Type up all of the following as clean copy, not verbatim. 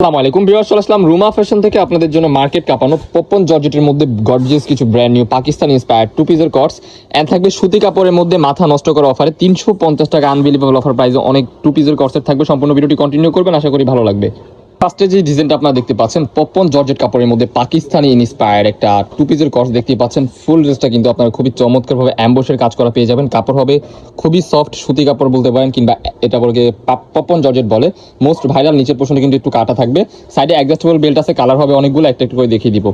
আসসালামু আলাইকুম ভিউয়ার্স, চলে আসলাম রুমা ফ্যাশন থেকে আপনাদের জন্য মার্কেট কাঁপানো পপন জর্জেটের মধ্যে গর্জিয়াস কিছু brand new Pakistani inspired two পিসের কটস এন্ড থাকবে সুতি কাপড়ের মধ্যে মাথা নষ্ট করা অফারে 350 টাকা আনবিলিভেবল অফার প্রাইসে অনেক টু পিসের কটসের থাকবে। সম্পূর্ণ ভিডিওটি কন্টিনিউ করবেন, আশা করি ভালো লাগবে। ফার্স্টে যে ডিজাইনটা আপনারা দেখতে পাচ্ছেন পপন জর্জেট কাপড়ের মধ্যে পাকিস্তানি ইন্সপায়ার্ড একটা টু পিসের কটস দেখতে পাচ্ছেন। ফুল ড্রেসটা কিন্তু আপনারা খুবই চমৎকারভাবে অ্যাম্বসের কাজ করা পেয়ে যাবেন। কাপড় হবে খুবই সফট সুতি কাপড় বলতে পারেন, কিংবা এটা বলকে পপন জর্জেট বলে। মোস্ট ভাইরাল নিচের পোর্শনে কিন্তু একটু কাটা থাকবে, সাইডে অ্যাডজাস্টেবল বেল্ট আছে, কালার হবে অনেকগুলো, একটা একটু করে দেখিয়ে দিব।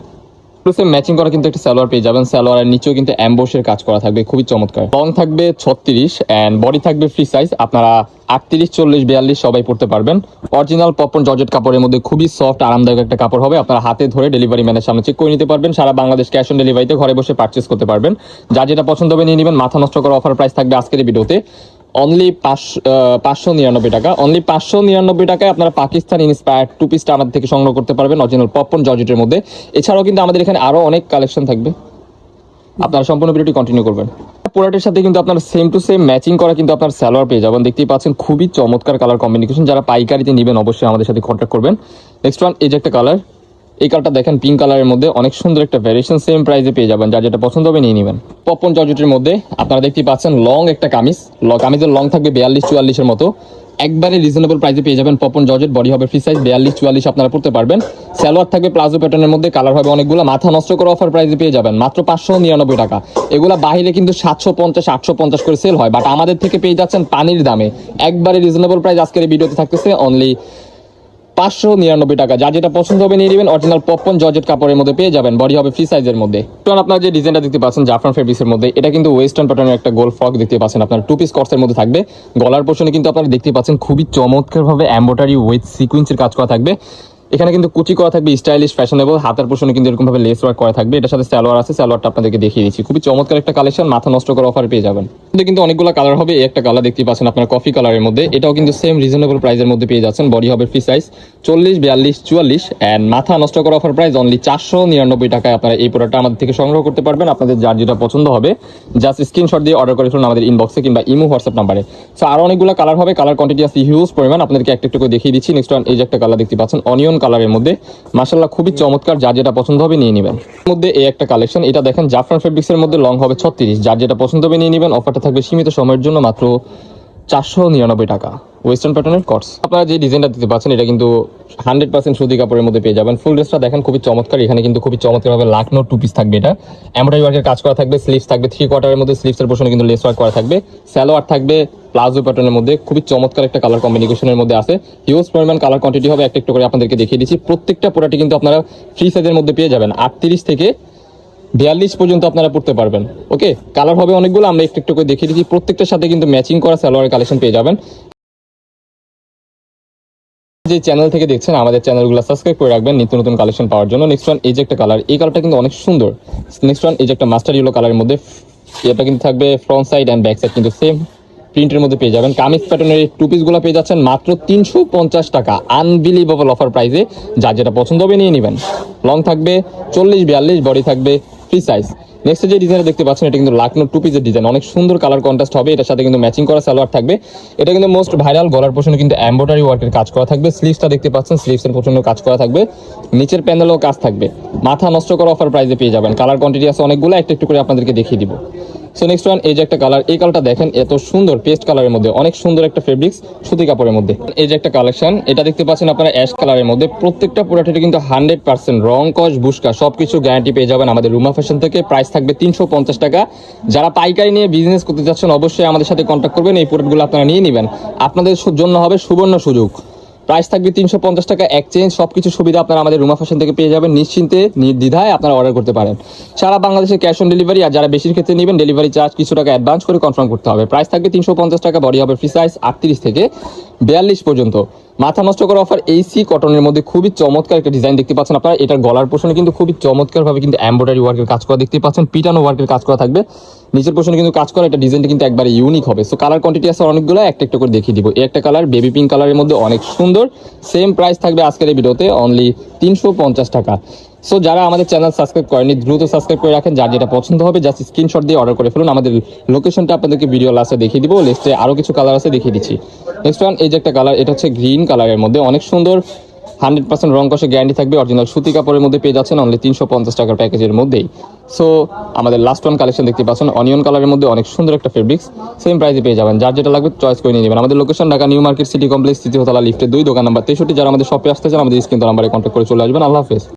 ম্যাচিং করা কিন্তু একটা সালোয়ার পেয়ে যাবেন। সালোয়ারের নিচেও কিন্তু অ্যাম্বসের কাজ করা থাকবে, খুবই চমৎকার। লং থাকবে 36 এন্ড বডি থাকবে ফ্রি সাইজ। আপনারা 38, 40, 42 সবাই পড়তে পারবেন। অরিজিনাল পপন জর্জেট কাপড়ের মধ্যে খুবই সফট আরামদায়ক একটা কাপড় হবে। আপনারা হাতে ধরে ডেলিভারি ম্যানের সামনে চেক করে নিতে পারবেন। সারা বাংলাদেশ ক্যাশ অন ডেলিভারিতে ঘরে বসে পারচেস করতে পারবেন। যা যেটা পছন্দ হবে নিয়ে নেবেন। মাথা নষ্ট করা অফার প্রাইস থাকবে আজকের এই ভিডিওতে অনলি 599 টাকা। অনলি 599 টাকায় আপনারা পাকিস্তান ইন্সপায়ার্ড টু পিসটা আমাদের থেকে সংগ্রহ করতে পারবেন অরিজিনাল পপন জর্জেটের মধ্যে। এছাড়াও কিন্তু আমাদের এখানে আরো অনেক কালেকশন থাকবে, আপনারা সম্পূর্ণ ভিডিওটি কন্টিনিউ করবেন। প্রোডাক্টের সাথে কিন্তু আপনার সেম টু সেম ম্যাচিং করা কিন্তু আপনার সালোয়ার পেয়ে যাবেন। দেখতেই পাচ্ছেন খুবই চমৎকার কালার কম্বিনেশন। যারা পাইকারিতে নেবেন অবশ্যই আমাদের সাথে কন্ট্যাক্ট করবেন। নেক্সট ওয়ান, এই যে একটা কালার, এই কালারটা দেখেন পিঙ্ক কালারের মধ্যে অনেক সুন্দর একটা ভ্যারিয়েশন, সেম প্রাইসে পেয়ে যাবেন। যার যেটা পছন্দ হবে নিয়ে নেবেন। পপন জর্জেটের মধ্যে আপনারা দেখতেই পাচ্ছেন লং একটা কামিজ, কামিজের লং থাকবে 42-44 এর মতো। একবারে রিজনেবল প্রাইসে পেয়ে যাবেন পপন জর্জেট। বডি হবে ফ্রি সাইজ, 42-44 আপনারা পড়তে পারবেন। সালোয়ার থাকবে প্লাজো প্যাটার্নের মধ্যে, কালার হবে অনেকগুলো। মাথা নষ্ট করা অফার প্রাইসে পেয়ে যাবেন মাত্র 599 টাকা। এগুলা বাহিরে কিন্তু 750-850 করে সেল হয়, বাট আমাদের থেকে পেয়ে যাচ্ছেন পানির দামে। একবারে রিজনেবল প্রাইস আজকের এই ভিডিওতে থাকতেছে অনলি 599 টাকা। যা যেটা পছন্দ হবে নিয়ে নেবেন। অরিজিনাল পপন জর্জেট কাপড়ের মধ্যে পেয়ে যাবেন, বডি হবে ফ্রি সাইজের মধ্যে। এখন আপনার যে ডিজাইনটা দেখতে পাচ্ছেন জাফরান ফেব্রিক্সের মধ্যে, এটা কিন্তু ওয়েস্টার্ন প্যাটার্নের একটা গোল ফ্রক দেখতে পাচ্ছেন। আপনার টু পিস কটসের মধ্যে থাকবে। গলার পোর্শনে কিন্তু আপনারা দেখতে পাচ্ছেন খুবই চমৎকারভাবে এমব্রয়ডারি উইথ সিকোয়েন্সের কাজ করা থাকবে। এখানে কিন্তু কুচি করা থাকবে, স্টাইলিশ ফ্যাশনেবল। হাতের পোর্শনে কিন্তু এরকম ভাবে লেস ওয়ার্ক করা থাকবে। এটার সাথে সালোয়ার আছে, সালোয়ারটা আপনাদেরকে দেখিয়ে দিচ্ছি। খুবই চমৎকার একটা কালেকশন, মাথা নষ্ট করা অফার পেয়ে যাবেন। কিন্তু অনেকগুলো কালার হবে। এই একটা কালার দেখতে পাচ্ছেন আপনার কফি কালারের মধ্যে, এটাও কিন্তু সেম রিজনেবল প্রাইসের মধ্যে পেয়ে যাচ্ছেন। বডি হবে ফ্রি সাইজ, 40, 42, 44 এন্ড মাথা নষ্ট করা অফার প্রাইস অনলি 499 টাকায় আপনারা এই প্রোডাক্টটা আমাদের থেকে সংগ্রহ করতে পারবেন। আপনাদের যার যেটা পছন্দ হবে জাস্ট স্ক্রিনশট দিয়ে অর্ডার করে ফেলুন আমাদের ইনবক্সে কিংবা ইমো হোয়াটসঅ্যাপ নাম্বারে। সো আরো অনেকগুলো কালার হবে, কালার কোয়ান্টিটি আছে হিউজ পরিমাণ। আপনাদেরকে একটা একটু করে দেখিয়ে দিচ্ছি। নেক্সট ওয়ান, এই যে একটা কালার দেখতে পাচ্ছেন অনিয়ন কালারের মধ্যে, মাশাআল্লাহ খুবই চমৎকার। যার যেটা পছন্দ হবে নিয়ে নেবেন। মধ্যে এই একটা কালেকশন, এটা দেখেন জাফরান ফেব্রিক্সের মধ্যে, লং হবে 36। যার যেটা পছন্দ হবে নিয়ে নেবেন। অফারটা থাকবে সীমিত সময়ের জন্য মাত্র 499 টাকা। ওয়েস্টার্ন প্যাটার্নের কটস। আপনারা যে ডিজাইনটা দিতে পাচ্ছেন এটা কিন্তু 100% সুতি কাপড়ের মধ্যে পেয়ে যাবেন। ফুল ড্রেসটা দেখেন খুবই চমৎকার। এখানে কিন্তু খুবই চমৎকারভাবে লাকনো টু পিস থাকবে। এটা এমব্রয়ডারি ওয়ার্কের কাজ করা থাকবে। স্লিভস থাকবে 3/4 মধ্যে, স্লিভসের পোর্শনে কিন্তু লেস ওয়ার্ক করা থাকবে। সালোয়ার থাকবে প্লাজো প্যাটার্নের মধ্যে, খুবই চমৎকার একটা কালার কম্বিনেশনের মধ্যে আছে। হিউজ পরিমাণ কালার কোয়ান্টিটি হবে, একটা একটু করে আপনাদেরকে দেখিয়ে দিচ্ছি। প্রত্যেকটা প্রোডাক্টই কিন্তু আপনারা ফ্রি সাইজের মধ্যে পেয়ে যাবেন। 38 থেকে 42 পর্যন্ত আপনারা পড়তে পারবেন। ওকে, কালার হবে অনেকগুলো, আমরা একটু একটু করে দেখিয়ে দিচ্ছি। প্রত্যেকটার সাথে কিন্তু ম্যাচিং করা সালোয়ারের কালেকশন পেয়ে যাবেন। যে চ্যানেল থেকে দেখছেন আমাদের চ্যানেলগুলো সাবস্ক্রাইব করে রাখবেন নিত্য নতুন কালেকশন পাওয়ার জন্য। নেক্সট ওয়ান, এই যে একটা কালার, এই কালারটা কিন্তু অনেক সুন্দর। নেক্সট ওয়ান, এই যে একটা মাস্টার ইয়েলো কালারের মধ্যে, এটা কিন্তু থাকবে front side and back side কিন্তু সেম প্রিন্টের মধ্যে পেয়ে যাবেন। কামিজ প্যাটার্নের টু পিস গুলো পেয়ে যাচ্ছেন মাত্র 350 টাকা। আনবিলিভেবল অফার প্রাইসে। যার যেটা পছন্দ হবে নিয়ে নেবেন। লং থাকবে 40, 42, বডি থাকবে ফ্রি সাইজ। নেক্সট যে ডিজাইনটা দেখতে পাচ্ছেন এটা কিন্তু লাকনো টু পিসের ডিজাইন, অনেক সুন্দর কালার কন্ট্রাস্ট হবে। এটার সাথে কিন্তু ম্যাচিং করা সালোয়ার থাকবে। এটা কিন্তু মোস্ট ভাইরাল। গলার পোর্শনে কিন্তু এমব্রয়ডারি ওয়ার্কের কাজ করা থাকবে। স্লিভসটা দেখতে পাচ্ছেন, স্লিভসের পোর্শনে কাজ করা থাকবে। নিচের প্যানেলও কাজ থাকবে। মাথা নষ্ট করা অফার প্রাইসে পেয়ে যাবেন। কালার কোয়ান্টিটি আছে অনেকগুলো, একটা একটু করে আপনাদেরকে দেখিয়ে দিব। সো নেক্সট ওয়ান, এই যে একটা কালার, এই কালারটা দেখেন এত সুন্দর পেস্ট কালারের মধ্যে, অনেক সুন্দর একটা ফেব্রিক্স সুতি কাপড়ের মধ্যে। এই যে একটা কালেকশন, এটা দেখতে পাচ্ছেন আপনারা অ্যাশ কালারের মধ্যে। প্রত্যেকটা প্রোডাক্টে কিন্তু 100% রং কস বুশকা সবকিছু গ্যারান্টি পেয়ে যাবেন আমাদের রুমা ফ্যাশন থেকে। প্রাইস থাকবে 350 টাকা। যারা পাইকারি নিয়ে বিজনেস করতে যাচ্ছেন অবশ্যই আমাদের সাথে কন্ট্যাক্ট করবেন। এই প্রোডাক্টগুলো আপনারা নিয়ে নেবেন, আপনাদের জন্য হবে সুবর্ণ সুযোগ। প্রাইস থাকবে 350 টাকা। এক্সচেঞ্জ সবকিছু সুবিধা আপনারা আমাদের রুমা ফ্যাশন থেকে পেয়ে যাবেন। নিশ্চিন্তে নির্দ্বিধায় আপনারা অর্ডার করতে পারেন। সারা বাংলাদেশে ক্যাশ অন ডেলিভারি। আর যারা বেশির ক্ষেত্রে নেবেন ডেলিভারি চার্জ কিছু টাকা অ্যাডভান্স করে কনফার্ম করতে হবে। প্রাইস থাকবে 350 টাকা। বডি হবে ফ্রি সাইজ, 38 থেকে 42 পর্যন্ত। মাথা নষ্ট করা অফার। এসি কটনের মধ্যে খুবই চমৎকার একটা ডিজাইন দেখতে পাচ্ছেন আপনারা। এটার গলার পোর্শনে কিন্তু খুবই চমৎকারভাবে কিন্তু এমব্রয়ডারি ওয়ার্কের কাজ করা দেখতে পাচ্ছেন। পিটানো ওয়ার্কের কাজ করা থাকবে। নিচের পোর্শনে কিন্তু কাজ করা। এটা ডিজাইনটা কিন্তু একবারে ইউনিক হবে। সো কালার কোয়ান্টিটি আছে অনেকগুলো, একটা একটু করে দেখিয়ে দিব। এই একটা কালার বেবি পিঙ্ক কালারের মধ্যে অনেক সুন্দর। সেম প্রাইস থাকবে আজকের এই ভিডিওতে অনলি 350 টাকা। সো যারা আমাদের চ্যানেল সাবস্ক্রাইব করেনি দ্রুত সাবস্ক্রাইব করে রাখেন। যার যেটা পছন্দ হবে জাস্ট স্ক্রিনশট দিয়ে অর্ডার করে ফেলুন। আমাদের লোকেশনটা আপনাদেরকে ভিডিও লাস্টে দেখিয়ে দিব। লিস্টে আরো কিছু কালার আছে, দেখিয়ে দিচ্ছি। নেক্সট ওয়ান, এই যে একটা কালার, এটা হচ্ছে গ্রিন কালারের মধ্যে, অনেক সুন্দর 100% রং কষে গ্যারান্টি থাকবে, অরিজিনাল সুতি কাপড়ের মধ্যে পেয়ে যাচ্ছেন অনলি 350 টাকার প্যাকেজের মধ্যেই। সো আমাদের লাস্ট ওয়ান কালেকশন দেখতে পাচ্ছেন অনিয়ন কালারের মধ্যে অনেক সুন্দর একটা ফেব্রিক্স, সেম প্রাইসে পেয়ে যাবেন। যার যেটা লাগবে চয়েস করে নিয়ে নেবেন। আমাদের location Dhaka new market city complex, তৃতীয় তলা, লিফটে 2, দোকান নাম্বার 63। যারা আমাদের শপে আসতে চান আমাদের স্ক্রিন নাম্বারে কন্ট্যাক্ট করে চলে আসবেন। আল্লাহ হাফেজ।